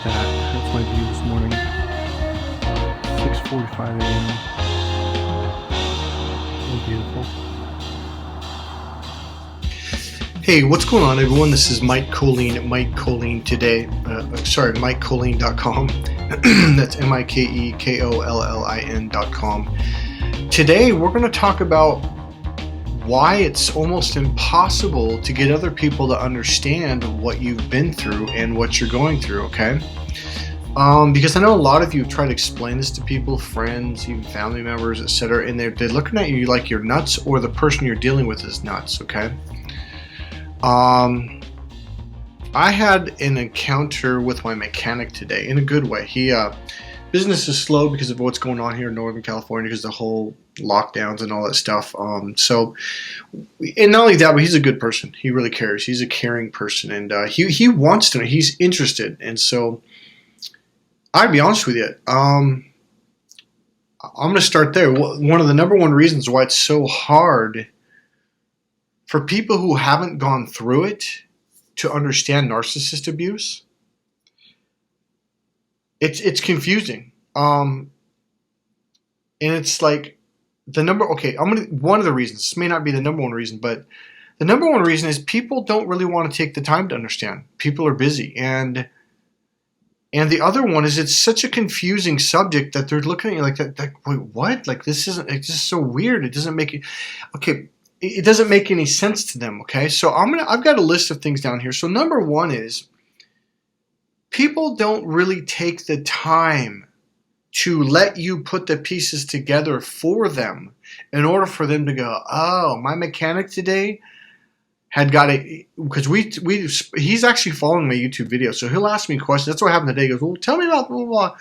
that. That's my view this morning. 6:45 a.m. So beautiful. Hey, what's going on, everyone? This is Mike Colleen at Mike Colleen today. MikeColleen.com. That's MikeKollin.com. Today, we're going to talk about why it's almost impossible to get other people to understand what you've been through and what you're going through, okay? Because I know a lot of you try to explain this to people, friends, even family members, etc., and they're looking at you like you're nuts or the person you're dealing with is nuts, okay? I had an encounter with my mechanic today in a good way. Business is slow because of what's going on here in Northern California because of the whole lockdowns and all that stuff. And not only that, but he's a good person. He really cares. He's a caring person, and he wants to know. He's interested, and so I'll be honest with you. I'm going to start there. One of the number one reasons why it's so hard for people who haven't gone through it to understand narcissist abuse, it's confusing. And it's like one of the reasons, this may not be the number one reason, but the number one reason is people don't really want to take the time to understand. People are busy. And the other one is it's such a confusing subject that they're looking at you like that, like, wait, what? Like, it's just so weird. It doesn't make it, okay. It doesn't make any sense to them, okay? So I've got a list of things down here. So number one is people don't really take the time to let you put the pieces together for them in order for them to go, oh, my mechanic today had got it, because he's actually following my YouTube video, so he'll ask me questions. That's what happened today. He goes, well, tell me about blah, blah, blah.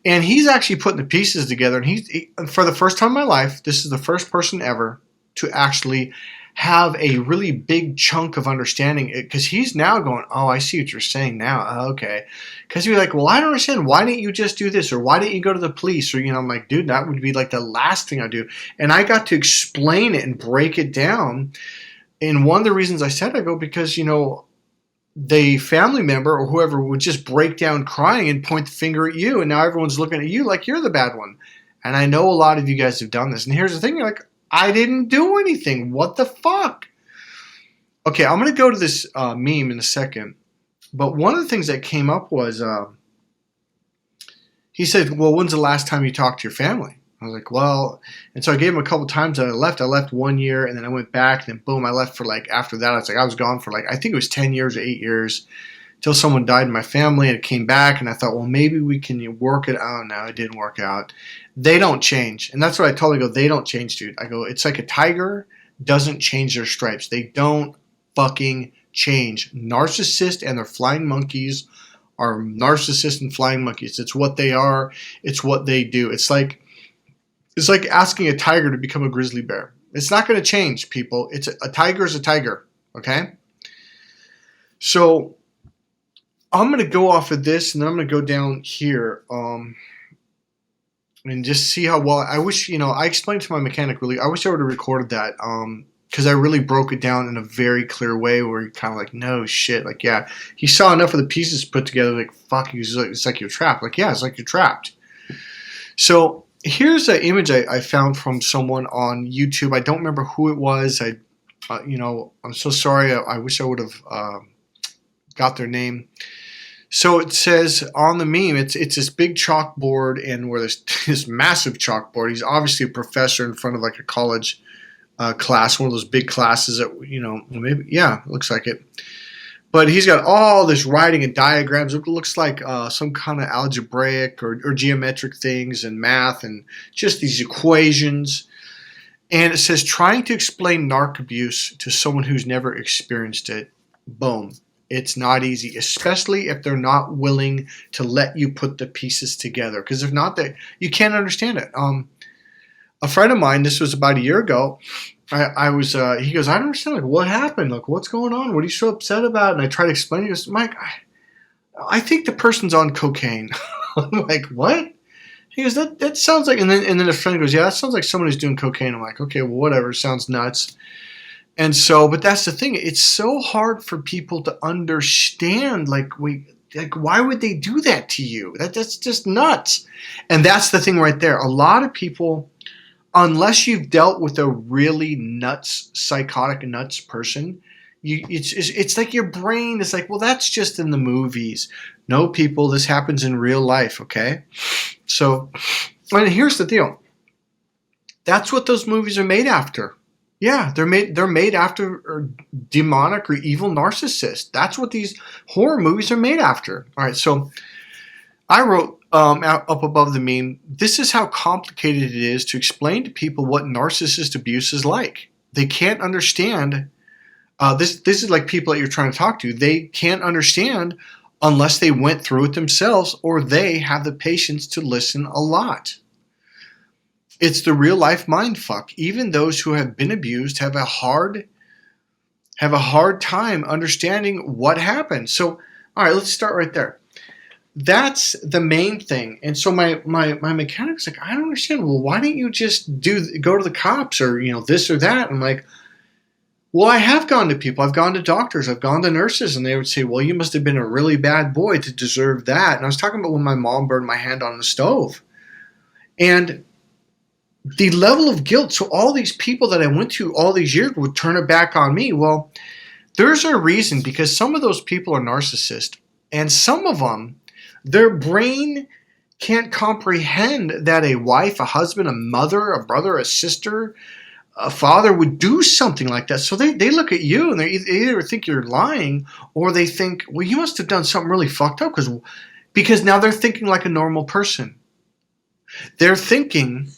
And he's actually putting the pieces together, and for the first time in my life, this is the first person ever to actually have a really big chunk of understanding it, because he's now going, oh, I see what you're saying now. Oh, okay. Because you're like, well, I don't understand. Why didn't you just do this? Or why didn't you go to the police? Or, I'm like, dude, that would be like the last thing I do. And I got to explain it and break it down. And one of the reasons I said, I go, because, the family member or whoever would just break down crying and point the finger at you. And now everyone's looking at you like you're the bad one. And I know a lot of you guys have done this. And here's the thing, you're like, I didn't do anything. What the fuck? Okay, I'm going to go to this meme in a second. But one of the things that came up was, he said, well, when's the last time you talked to your family? I was like, well, and so I gave him a couple times that I left. I left 1 year, and then I went back, and then boom, I left for after that, I was gone for I think it was 10 years or 8 years, until someone died in my family, and it came back, and I thought, well, maybe we can work it out. No, it didn't work out. They don't change. And that's what I told him. I go, they don't change, dude. I go, it's like a tiger doesn't change their stripes. They don't fucking change. Narcissists and their flying monkeys are narcissists and flying monkeys. It's what they are. It's what they do. It's like asking a tiger to become a grizzly bear. It's not going to change, people. A tiger is a tiger, okay? So I'm going to go off of this, and then I'm going to go down here and just see how well. I wish, I explained to my mechanic really. I wish I would have recorded that because I really broke it down in a very clear way where he kind of like, no shit. Like, yeah, he saw enough of the pieces put together. Like, fuck, it's like you're trapped. Like, yeah, it's like you're trapped. So here's an image I found from someone on YouTube. I don't remember who it was. I'm so sorry. I wish I would have got their name. So it says on the meme, it's this big chalkboard, and where there's this massive chalkboard. He's obviously a professor in front of a college class, one of those big classes that, maybe, yeah, looks like it. But he's got all this writing and diagrams. It looks like some kind of algebraic or geometric things and math and just these equations. And it says, trying to explain narc abuse to someone who's never experienced it. Boom. It's not easy, especially if they're not willing to let you put the pieces together. Because if not, you can't understand it. A friend of mine, this was about a year ago, he goes, I don't understand, what happened? What's going on? What are you so upset about? And I try to explain. He goes, Mike, I think the person's on cocaine. I'm like, what? He goes, that sounds like, and then a friend goes, yeah, that sounds like someone who's doing cocaine. I'm like, okay, well, whatever, sounds nuts. And so, but that's the thing. It's so hard for people to understand. like, why would they do that to you? That's just nuts. And that's the thing right there. A lot of people, unless you've dealt with a really nuts, psychotic nuts person, it's like your brain is like, well, that's just in the movies. No, people, this happens in real life, okay? So, and here's the deal. That's what those movies are made after. Yeah, they're made after demonic or evil narcissists. That's what these horror movies are made after. All right, so I wrote up above the meme, this is how complicated it is to explain to people what narcissist abuse is like. They can't understand. This is like people that you're trying to talk to. They can't understand unless they went through it themselves or they have the patience to listen a lot. It's the real life mind fuck. Even those who have been abused have a hard time understanding what happened. So, all right, let's start right there. That's the main thing. And so my mechanic's like, I don't understand. Well, why don't you just go to the cops or, this or that? I'm like, well, I have gone to people. I've gone to doctors. I've gone to nurses. And they would say, well, you must have been a really bad boy to deserve that. And I was talking about when my mom burned my hand on the stove. And the level of guilt. So all these people that I went to all these years would turn it back on me. Well, there's a reason, because some of those people are narcissists. And some of them, their brain can't comprehend that a wife, a husband, a mother, a brother, a sister, a father would do something like that. So they look at you and they either think you're lying or they think, well, you must have done something really fucked up because now they're thinking like a normal person. They're thinking,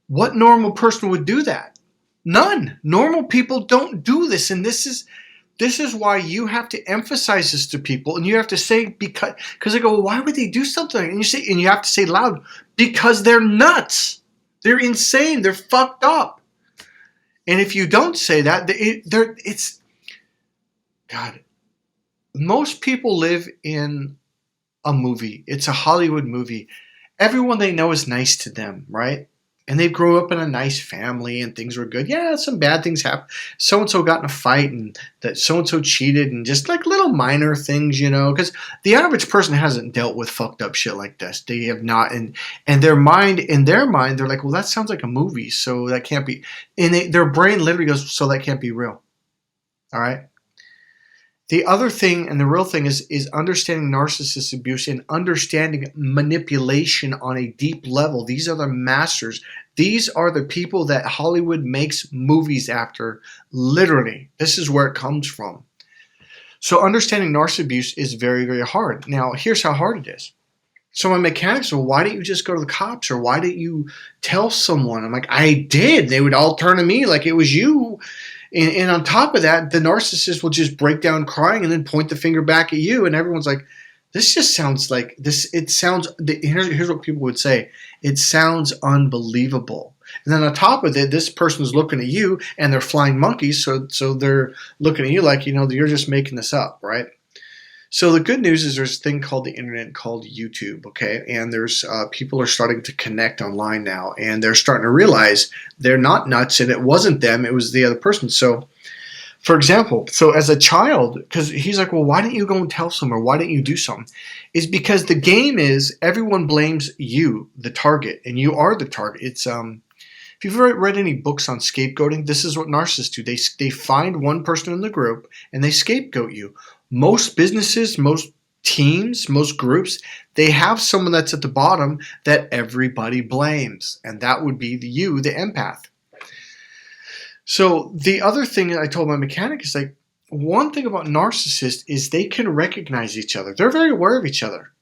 what normal person would do that? None. Normal people don't do this. And this is why you have to emphasize this to people, and you have to say, because they go, well, why would they do something? And you have to say loud, because they're nuts. They're insane. They're fucked up. And if you don't say that, it's God. Most people live in a movie. It's a Hollywood movie. Everyone they know is nice to them, right? And they grew up in a nice family and things were good. Yeah, some bad things happen. So-and-so got in a fight and that so-and-so cheated and just like little minor things, because the average person hasn't dealt with fucked up shit like this. They have not. And in their mind, they're like, well, that sounds like a movie. So that can't be. And their brain literally goes, so that can't be real. All right. The other thing and the real thing is understanding narcissist abuse and understanding manipulation on a deep level. These are the masters. These are the people that Hollywood makes movies after. Literally, this is where it comes from. So understanding narcissist abuse is very, very hard. Now, here's how hard it is. So my mechanics are, well, why didn't you just go to the cops or why didn't you tell someone? I'm like, I did. They would all turn to me like it was you. And on top of that, the narcissist will just break down crying and then point the finger back at you. And everyone's like, this just sounds like this. It sounds, here's what people would say. It sounds unbelievable. And then on top of it, this person's looking at you and they're flying monkeys. So they're looking at you like, you're just making this up, right? So the good news is there's a thing called the internet called YouTube, okay? And there's people are starting to connect online now, and they're starting to realize they're not nuts, and it wasn't them, it was the other person. So, for example, as a child, because he's like, well, why didn't you go and tell someone, or why didn't you do something? Is because the game is everyone blames you, the target, and you are the target. It's if you've ever read any books on scapegoating, this is what narcissists do. They find one person in the group and they scapegoat you. Most businesses, most teams, most groups, they have someone that's at the bottom that everybody blames. And that would be you, the empath. So the other thing I told my mechanic is like, one thing about narcissists is they can recognize each other. They're very aware of each other.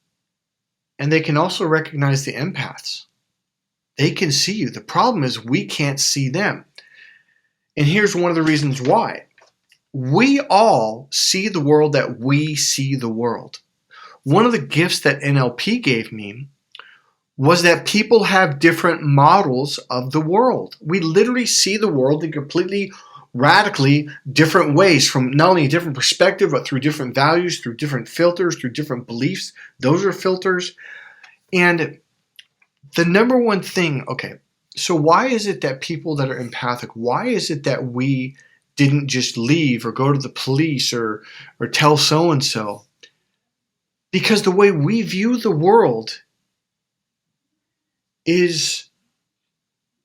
And they can also recognize the empaths. They can see you. The problem is we can't see them. And here's one of the reasons why. We all see the world that we see the world. One of the gifts that NLP gave me was that people have different models of the world. We literally see the world in completely, radically different ways, from not only a different perspective, but through different values, through different filters, through different beliefs. Those are filters. And the number one thing, okay, so why is it that people that are empathic, why is it that we didn't just leave or go to the police or tell so-and-so. Because the way we view the world is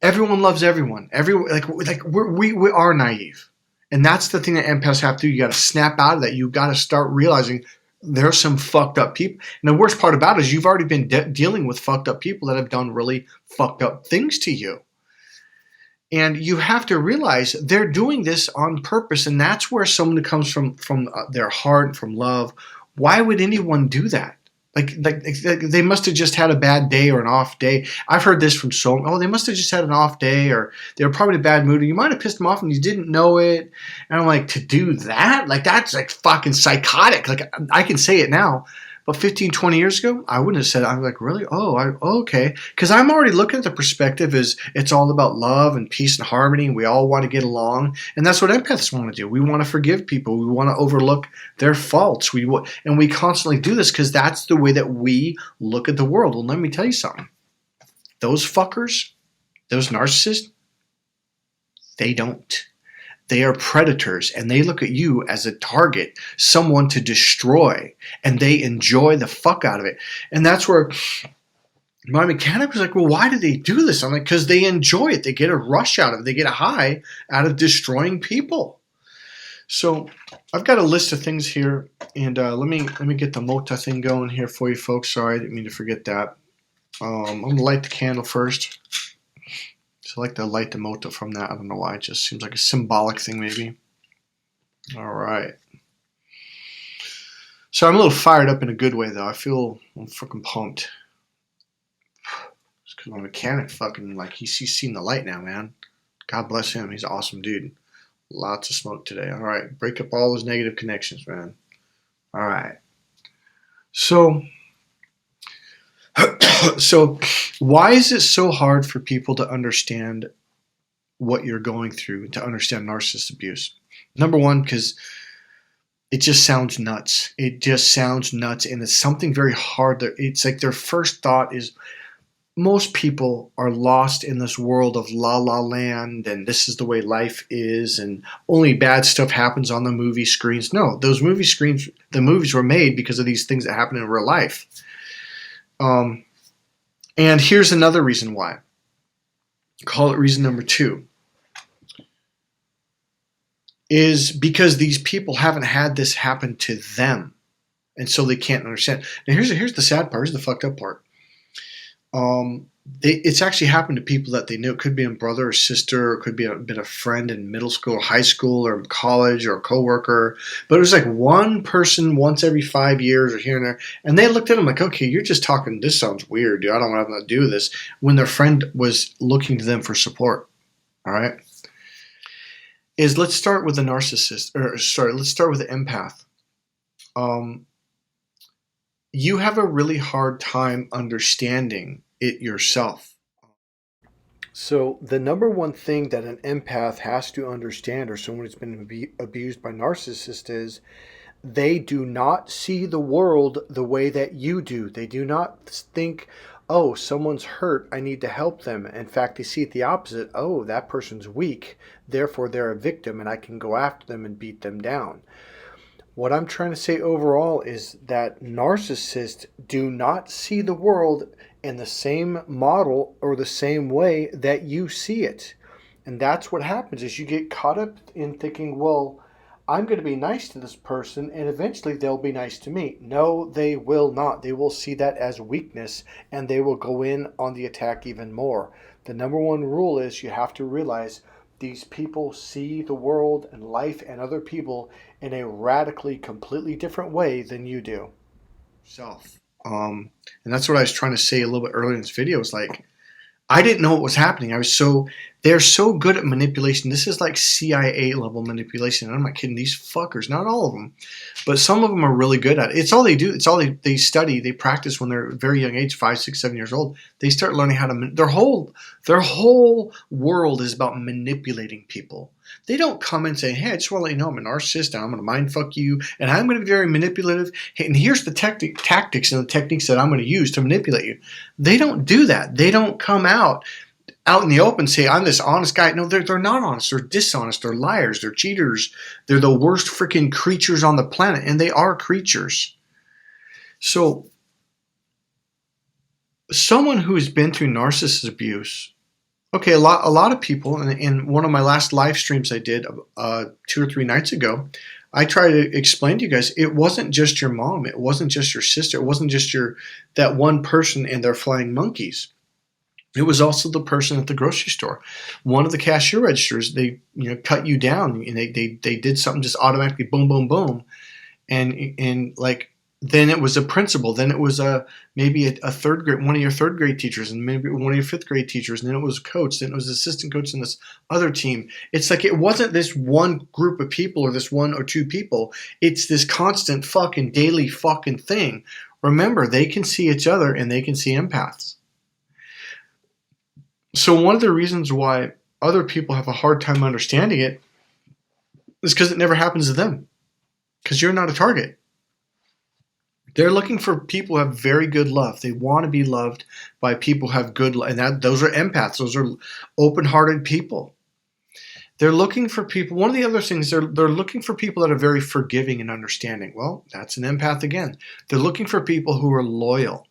everyone loves everyone. We are naive. And that's the thing that empaths have to do. You got to snap out of that. You got to start realizing there's some fucked up people. And the worst part about it is you've already been dealing with fucked up people that have done really fucked up things to you. And you have to realize they're doing this on purpose. And that's where someone who comes from their heart, from love. Why would anyone do that? Like they must have just had a bad day or an off day. I've heard this from they must have just had an off day, or they were probably in a bad mood, or you might have pissed them off and you didn't know it. And I'm like, to do that? Like, that's like fucking psychotic. Like, I can say it now. But 15, 20 years ago, I wouldn't have said it. I'm like, really? Okay. Because I'm already looking at the perspective as it's all about love and peace and harmony, and we all want to get along. And that's what empaths want to do. We want to forgive people. We want to overlook their faults. And we constantly do this because that's the way that we look at the world. Well, let me tell you something. Those fuckers, those narcissists, they don't. They are predators, and they look at you as a target, someone to destroy, and they enjoy the fuck out of it. And that's where my mechanic was like, well, why do they do this? I'm like, because they enjoy it. They get a rush out of it. They get a high out of destroying people. So I've got a list of things here, and let me get the Mota thing going here for you folks. Sorry, I didn't mean to forget that. I'm going to light the candle first. So I like to light the Mota from that. I don't know why. It just seems like a symbolic thing, maybe. All right. So I'm a little fired up in a good way, though. I'm freaking pumped. It's because my mechanic fucking, like, he's seen the light now, man. God bless him. He's an awesome dude. Lots of smoke today. All right. Break up all those negative connections, man. All right. So why is it so hard for people to understand what you're going through, to understand narcissist abuse? Number one, because it just sounds nuts. It just sounds nuts, and it's something very hard. It's like their first thought is most people are lost in this world of la la land, and this is the way life is, and only bad stuff happens on the movie screens. No, those movie screens, the movies were made because of these things that happen in real life. And here's another reason why. Call it reason number 2. Is because these people haven't had this happen to them. And so they can't understand. Now here's the sad part. Here's the fucked up part. It's actually happened to people that they know. It could be a brother or sister, or it could be been a friend in middle school or high school or college, or a coworker. But it was like one person once every 5 years or here and there. And they looked at them like, okay, you're just talking. This sounds weird, dude. I don't want to have nothing to do with this. When their friend was looking to them for support. All right. Let's start with the narcissist. Let's start with the empath. You have a really hard time understanding it yourself. So the number one thing that an empath has to understand, or someone who's been abused by narcissists, is they do not see the world the way that you do. They do not think, oh, someone's hurt, I need to help them. In fact, they see it the opposite. Oh, that person's weak, therefore they're a victim, and I can go after them and beat them down. What I'm trying to say overall is that narcissists do not see the world in the same model or the same way that you see it. And that's what happens is you get caught up in thinking, well, I'm going to be nice to this person and eventually they'll be nice to me. No, they will not. They will see that as weakness and they will go in on the attack even more. The number one rule is you have to realize these people see the world and life and other people in a radically, completely different way than you do. And that's what I was trying to say a little bit earlier in this video. It's like, I didn't know what was happening. They're so good at manipulation. This is like CIA level manipulation. And I'm not kidding. These fuckers, not all of them, but some of them are really good at it. It's all they do. It's all they study. They practice when they're very young age, 5, 6, 7 years old. They start learning how to, their whole world is about manipulating people. They don't come and say, hey, I just want to let you know I'm a narcissist and I'm going to mind fuck you and I'm going to be very manipulative. And here's the tactics and the techniques that I'm going to use to manipulate you. They don't do that. They don't come out out in the open say, I'm this honest guy. No, they're not honest. They're dishonest. They're liars. They're cheaters. They're the worst freaking creatures on the planet. And they are creatures. So someone who has been through narcissist abuse, okay, a lot of people, in one of my last live streams I did 2 or 3 nights ago, I try to explain to you guys, it wasn't just your mom. It wasn't just your sister. It wasn't just that one person and their flying monkeys. It was also the person at the grocery store. One of the cashier registers, they cut you down, and they did something just automatically, boom, boom, boom, and like then it was a principal, then it was maybe a third grade, one of your third grade teachers, and maybe one of your fifth grade teachers, and then it was a coach, then it was assistant coach in this other team. It's like it wasn't this one group of people or this 1 or 2 people. It's this constant fucking daily fucking thing. Remember, they can see each other and they can see empaths. So one of the reasons why other people have a hard time understanding it is because it never happens to them. Because you're not a target. They're looking for people who have very good love. They want to be loved by people who have good love. And those are empaths. Those are open-hearted people. They're looking for people. One of the other things, they're looking for people that are very forgiving and understanding. Well, that's an empath again. They're looking for people who are loyal.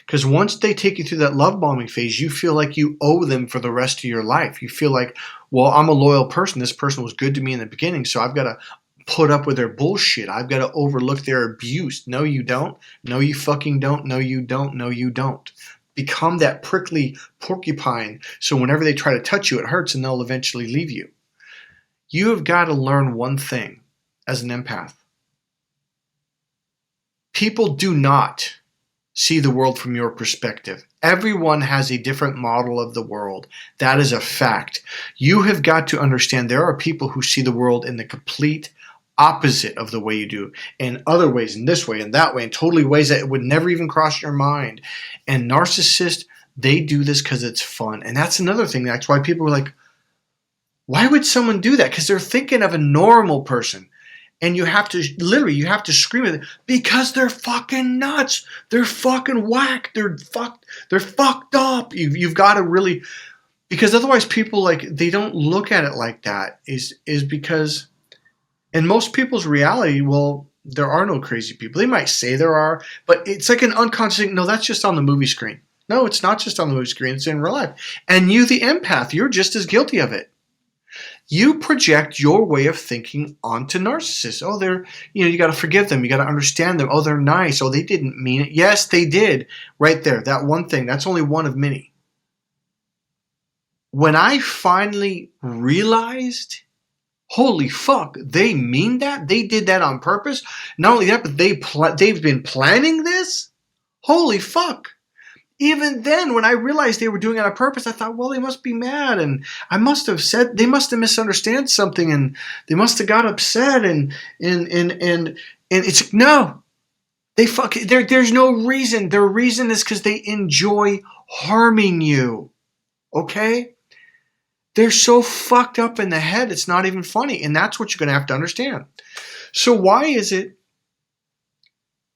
Because once they take you through that love bombing phase, you feel like you owe them for the rest of your life. You feel like, well, I'm a loyal person. This person was good to me in the beginning, so I've got to put up with their bullshit. I've got to overlook their abuse. No, you don't. No, you fucking don't. No, you don't. No, you don't. Become that prickly porcupine, so whenever they try to touch you, it hurts, and they'll eventually leave you. You have got to learn one thing as an empath. People do not see the world from your perspective. Everyone has a different model of the world. That is a fact. You have got to understand there are people who see the world in the complete opposite of the way you do, in other ways, in this way, in that way, in totally ways that would never even cross your mind. And narcissists, they do this because it's fun. And that's another thing. That's why people are like, why would someone do that? Because they're thinking of a normal person. And you have to scream at them because they're fucking nuts. They're fucking whack. They're fucked up. You've got to really, because otherwise people they don't look at it like that is because in most people's reality, well, there are no crazy people. They might say there are, but it's like an unconscious thing. No, that's just on the movie screen. No, it's not just on the movie screen. It's in real life. And you, the empath, you're just as guilty of it. You project your way of thinking onto narcissists. Oh, you got to forgive them. You got to understand them. Oh, they're nice. Oh, they didn't mean it. Yes, they did. Right there. That one thing. That's only one of many. When I finally realized, holy fuck, they mean that? They did that on purpose? Not only that, but they've been planning this? Holy fuck. Even then, when I realized they were doing it on purpose, I thought, well, they must be mad, and they must have misunderstood something, and they must have got upset, and it's no, there's no reason. Their reason is because they enjoy harming you. Okay, they're so fucked up in the head, it's not even funny, and that's what you're going to have to understand. So why is it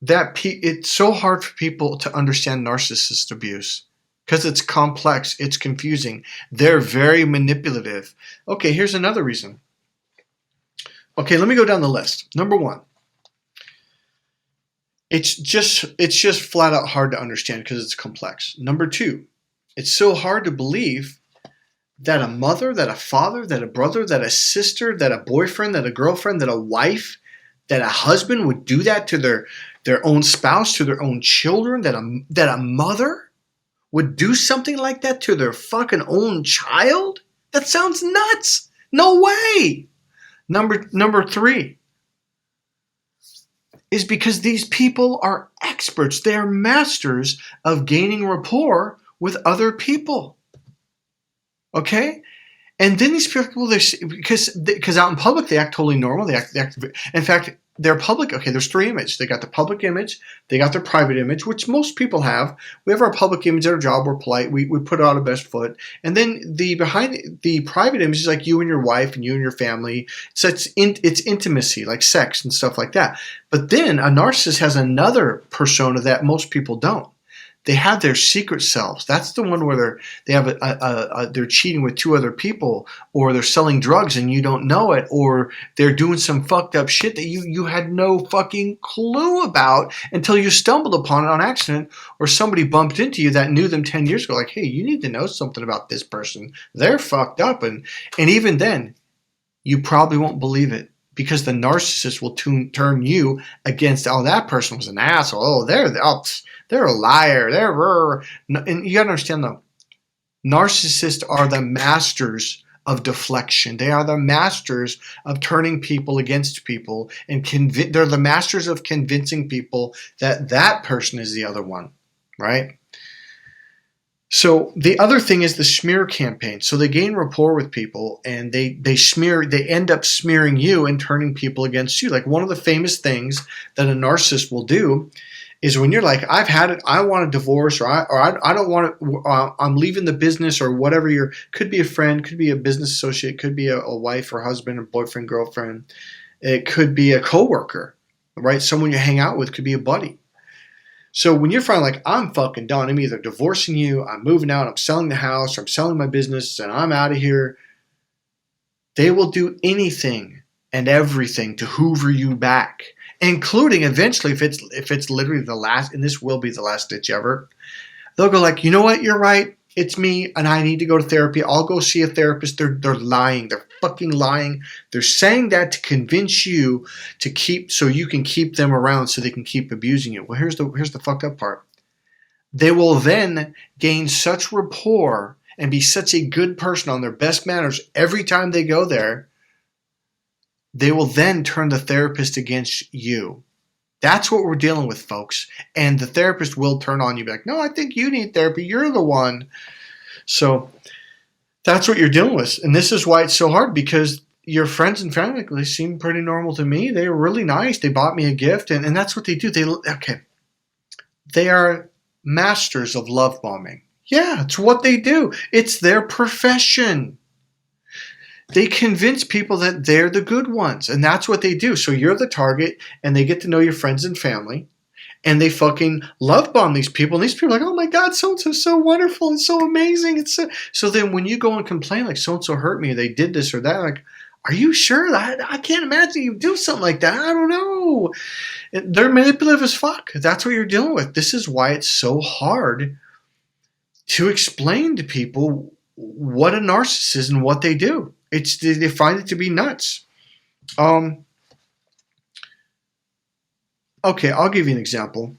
that it's so hard for people to understand narcissist abuse? Because it's complex, it's confusing, they're very manipulative. Okay, here's another reason. Okay, let me go down the list. Number 1, it's just flat out hard to understand because it's complex. Number 2, it's so hard to believe that a mother, that a father, that a brother, that a sister, that a boyfriend, that a girlfriend, that a wife, that a husband would do that to their own spouse, to their own children, that a mother would do something like that to their fucking own child? That sounds nuts. No way. Number 3 is because these people are experts. They are masters of gaining rapport with other people. Okay? And then these people, because out in public, they act totally normal. They act, in fact, they're public. Okay, there's 3 images. They got the public image. They got their private image, which most people have. We have our public image at our job. We're polite. We put out our best foot. And then behind the private image is like you and your wife and you and your family. So it's intimacy, like sex and stuff like that. But then a narcissist has another persona that most people don't. they have their secret selves. That's the one where they're cheating with two other people, or they're selling drugs and you don't know it, or they're doing some fucked up shit that you had no fucking clue about until you stumbled upon it on accident, or somebody bumped into you that knew them 10 years ago. Like, hey, you need to know something about this person. They're fucked up. And even then, you probably won't believe it, because the narcissist will turn you against, oh, that person was an asshole. Oh, they're a liar. And you got to understand, though, narcissists are the masters of deflection. They are the masters of turning people against people, and they're the masters of convincing people that that person is the other one, right? So the other thing is the smear campaign. So they gain rapport with people, and they end up smearing you and turning people against you. Like, one of the famous things that a narcissist will do is, when you're like, I've had it, I want a divorce, or I don't want to, I'm leaving the business, or whatever. Could be a friend, could be a business associate, could be a wife or husband or boyfriend, girlfriend. It could be a coworker, right? Someone you hang out with, could be a buddy. So when you're finally like, I'm fucking done, I'm either divorcing you, I'm moving out, I'm selling the house, or I'm selling my business, and I'm out of here, they will do anything and everything to hoover you back, including eventually, if it's literally the last, and this will be the last ditch ever, they'll go like, you know what, you're right, it's me, and I need to go to therapy. I'll go see a therapist. They're lying. They're fucking lying. They're saying that to convince you so you can keep them around, so they can keep abusing you. Well, here's the fucked up part. They will then gain such rapport and be such a good person on their best manners every time they go there. They will then turn the therapist against you. That's what we're dealing with, folks. And the therapist will turn on you, be like, no, I think you need therapy. You're the one. So that's what you're dealing with. And this is why it's so hard, because your friends and family, they seem pretty normal to me. They were really nice. They bought me a gift. And that's what they do. They are masters of love bombing. Yeah, it's what they do. It's their profession. They convince people that they're the good ones, and that's what they do. So you're the target, and they get to know your friends and family, and they fucking love bomb these people. And these people are like, oh my God, so-and-so's so wonderful and so amazing. So then when you go and complain, like, so-and-so hurt me, they did this or that, like, are you sure? I can't imagine you do something like that. I don't know. They're manipulative as fuck. That's what you're dealing with. This is why it's so hard to explain to people what a narcissist is and what they do. They find it to be nuts. Okay, I'll give you an example.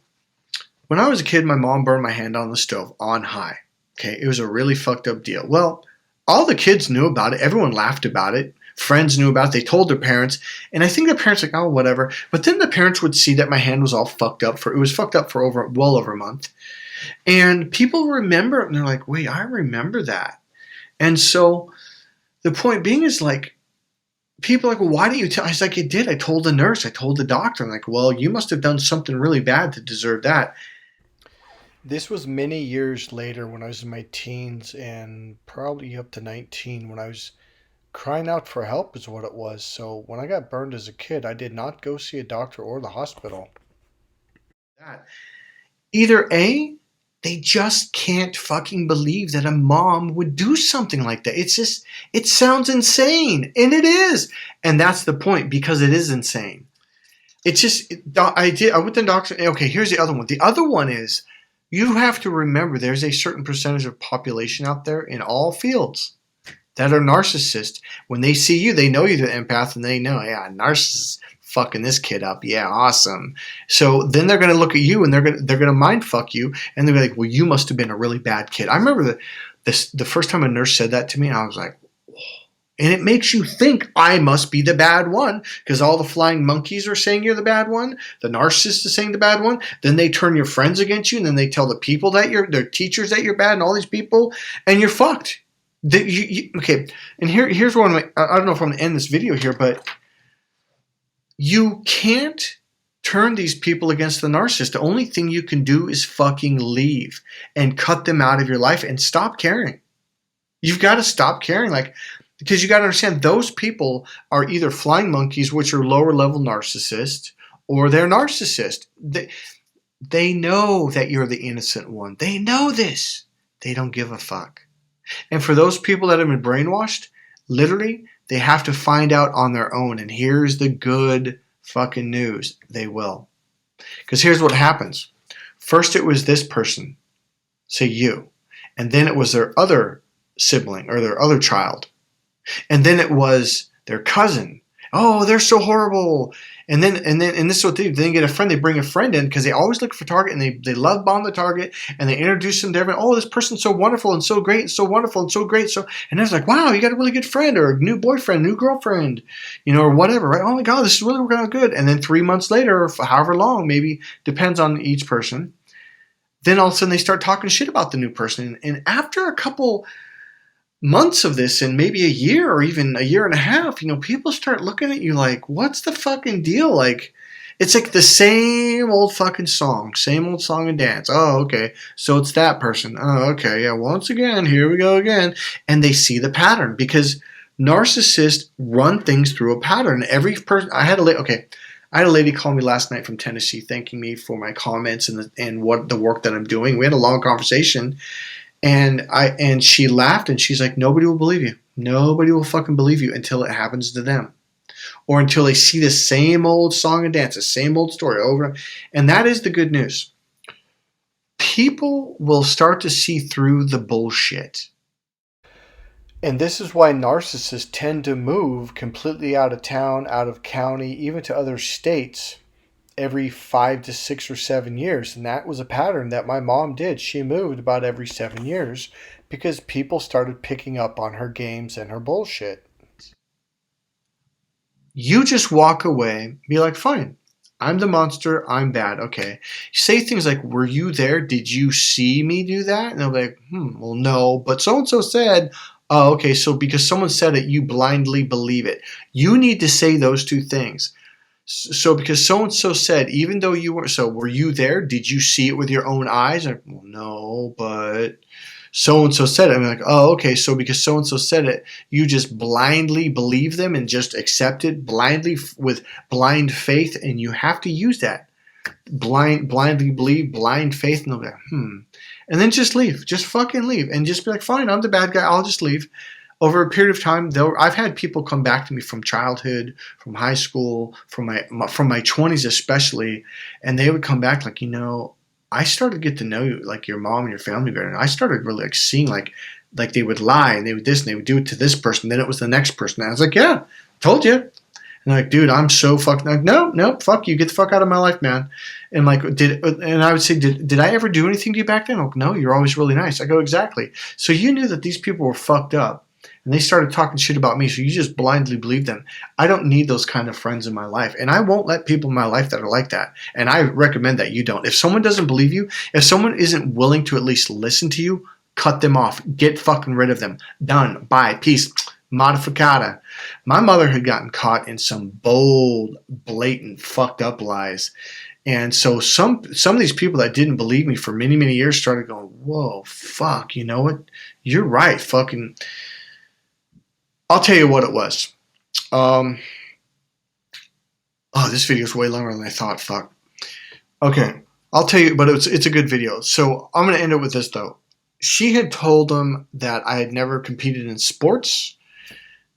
When I was a kid, my mom burned my hand on the stove on high. Okay, it was a really fucked up deal. Well, all the kids knew about it. Everyone laughed about it. Friends knew about it. They told their parents. And I think the parents were like, oh, whatever. But then the parents would see that my hand was all fucked up. It was fucked up for well over a month. And people remember it, and they're like, wait, I remember that. And so the point being is, like, people are like, well, why didn't you tell? I was like, I did. I told the nurse. I told the doctor. I'm like, well, you must have done something really bad to deserve that. This was many years later, when I was in my teens, and probably up to 19, when I was crying out for help is what it was. So when I got burned as a kid, I did not go see a doctor or the hospital. Either A, they just can't fucking believe that a mom would do something like that. It sounds insane, and it is. And that's the point, because it is insane. It's just, I went to the doctor. Okay, here's the other one. The other one is, you have to remember there's a certain percentage of population out there in all fields that are narcissists. When they see you, they know you're the empath, and they know, yeah, narcissist fucking this kid up. Yeah, awesome. So then they're going to look at you, and they're going to mind fuck you, and they're like, well, you must have been a really bad kid. I remember the first time a nurse said that to me, and I was like, whoa. And it makes you think I must be the bad one, because all the flying monkeys are saying you're the bad one. The narcissist is saying the bad one. Then they turn your friends against you, and then they tell the people that their teachers that you're bad, and all these people, and you're fucked. Okay, and here's one. I don't know if I'm going to end this video here, but you can't turn these people against the narcissist. The only thing you can do is fucking leave and cut them out of your life and stop caring. You've got to stop caring, because you got to understand, those people are either flying monkeys, which are lower level narcissists, or they're narcissists. They know that you're the innocent one. They know this. They don't give a fuck. And for those people that have been brainwashed, literally, they have to find out on their own. And here's the good fucking news. They will. Because here's what happens. First it was this person, say you. And then it was their other sibling or their other child. And then it was their cousin. Oh, they're so horrible. And this is what they do. They get a friend. They bring a friend in because they always look for target and they love bomb the target and they introduce them to everyone. Oh, this person's so wonderful and so great and so wonderful and so great. So and it's like, wow, you got a really good friend or a new boyfriend, new girlfriend, or whatever, right? Oh my God, this is really working out good. And then 3 months later, or however long, maybe depends on each person. Then all of a sudden they start talking shit about the new person. And after a couple months of this and maybe a year or even a year and a half, people start looking at you like, what's the fucking deal? Like, it's like the same old fucking song, same old song and dance. Oh, okay. So it's that person. Oh, okay. Yeah. Once again, here we go again. And they see the pattern because narcissists run things through a pattern. Every person, I had a lady call me last night from Tennessee thanking me for my comments and what the work that I'm doing. We had a long conversation. And she laughed and she's like, nobody will believe you. Nobody will fucking believe you until it happens to them. Or until they see the same old song and dance, the same old story over. And that is the good news. People will start to see through the bullshit. And this is why narcissists tend to move completely out of town, out of county, even to other states every 5 to 6 or 7 years. And that was a pattern that my mom did. She moved about every 7 years because people started picking up on her games and her bullshit. You just walk away, be like, fine, I'm the monster, I'm bad, okay. Say things like, were you there? Did you see me do that? And they'll be like, well, no, but so-and-so said, oh, okay, so because someone said it, you blindly believe it. You need to say those two things. So because so-and-so said, even though you weren't, so were you there? Did you see it with your own eyes? Like, well, no, but so-and-so said it. I'm like, oh, okay, so because so-and-so said it, you just blindly believe them and just accept it blindly with blind faith, and you have to use that. Blindly believe, blind faith, and they'll be like, And then just leave. Just fucking leave. And just be like, fine, I'm the bad guy, I'll just leave. Over a period of time, I've had people come back to me from childhood, from high school, from my 20s especially, and they would come back like, I started to get to know you, like your mom and your family better, and I started really like seeing like they would lie and they would this and they would do it to this person, then it was the next person. And I was like, yeah, told you. And they're like, dude, I'm so fucking like, no, fuck you, get the fuck out of my life, man. And like, and I would say, did I ever do anything to you back then? Like, no, you're always really nice. I go, exactly. So you knew that these people were fucked up. And they started talking shit about me, so you just blindly believe them. I don't need those kind of friends in my life. And I won't let people in my life that are like that. And I recommend that you don't. If someone doesn't believe you, if someone isn't willing to at least listen to you, cut them off. Get fucking rid of them. Done. Bye. Peace. Modificata. My mother had gotten caught in some bold, blatant, fucked up lies. And so some of these people that didn't believe me for many, many years started going, whoa, fuck, you know what? You're right. Fucking... I'll tell you what it was. This video is way longer than I thought. Fuck. Okay, I'll tell you, but it's a good video. So I'm going to end it with this, though. She had told him that I had never competed in sports,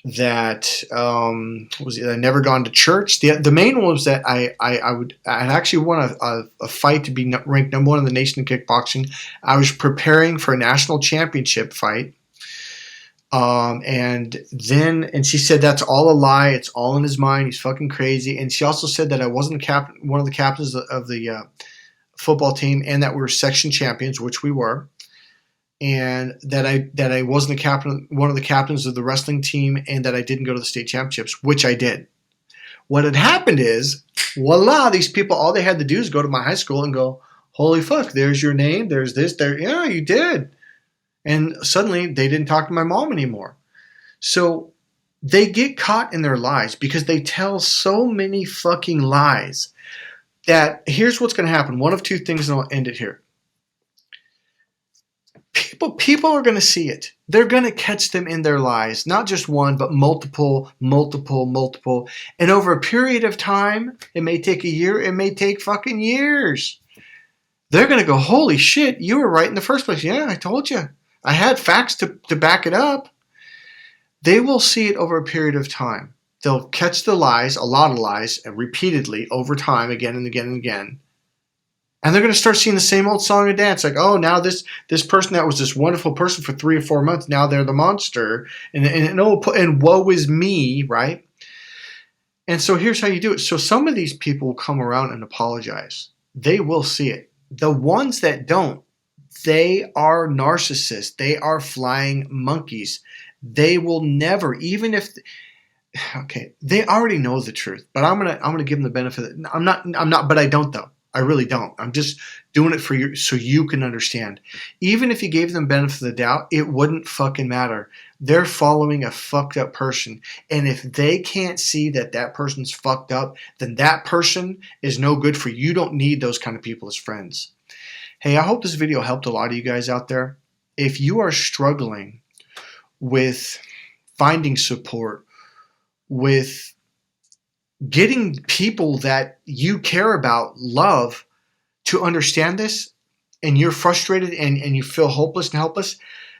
that I never gone to church. The main one was that I had actually won a fight to be ranked number 1 in the nation in kickboxing. I was preparing for a national championship fight. And she said that's all a lie. It's all in his mind. He's fucking crazy. And she also said that I wasn't one of the captains of the football team, and that we were section champions, which we were, and that I wasn't one of the captains of the wrestling team, and that I didn't go to the state championships, which I did. What had happened is, voila, these people, all they had to do is go to my high school and go, holy fuck, there's your name, there's this, there, yeah, you did. And suddenly they didn't talk to my mom anymore. So they get caught in their lies because they tell so many fucking lies that here's what's going to happen. One of two things, and I'll end it here. People are going to see it. They're going to catch them in their lies. Not just one, but multiple. And over a period of time, it may take a year, it may take fucking years. they're going to go, holy shit, you were right in the first place. Yeah, I told you. I had facts to back it up. They will see it over a period of time. They'll catch the lies, a lot of lies, and repeatedly over time, again and again and again. And they're going to start seeing the same old song and dance. Like, oh, now this person that was this wonderful person for 3 or 4 months, now they're the monster. And woe is me, right? And so here's how you do it. So some of these people will come around and apologize. They will see it. The ones that don't, they are narcissists. They are flying monkeys. They will never, even if, okay, they already know the truth. But I'm gonna give them the benefit. I'm not. But I don't though. I really don't. I'm just doing it for you so you can understand. Even if you gave them benefit of the doubt, it wouldn't fucking matter. They're following a fucked up person. And if they can't see that that person's fucked up, then that person is no good for you. You don't need those kind of people as friends. Hey, I hope this video helped a lot of you guys out there. If you are struggling with finding support, with getting people that you care about, love, to understand this, and you're frustrated and you feel hopeless and helpless,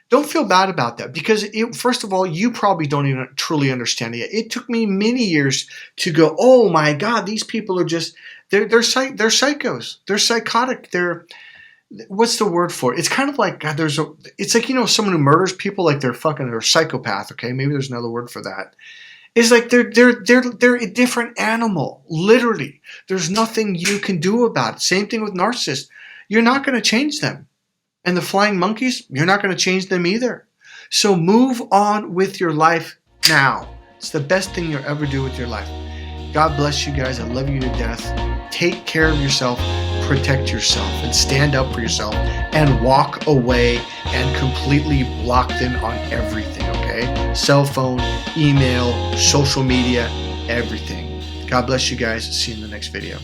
don't feel bad about that, because first of all, you probably don't even truly understand it yet. It took me many years to go, oh my God, these people are just, they're psychos. They're psychotic. What's the word for it? It's kind of like, God, it's like, someone who murders people, like they're a psychopath. Okay. Maybe there's another word for that. It's like they're a different animal. Literally. There's nothing you can do about it. Same thing with narcissists. You're not going to change them. And the flying monkeys, you're not going to change them either. So move on with your life now. It's the best thing you'll ever do with your life. God bless you guys. I love you to death. Take care of yourself, protect yourself, and stand up for yourself, and walk away and completely block them on everything, okay? Cell phone, email, social media, everything. God bless you guys. See you in the next video.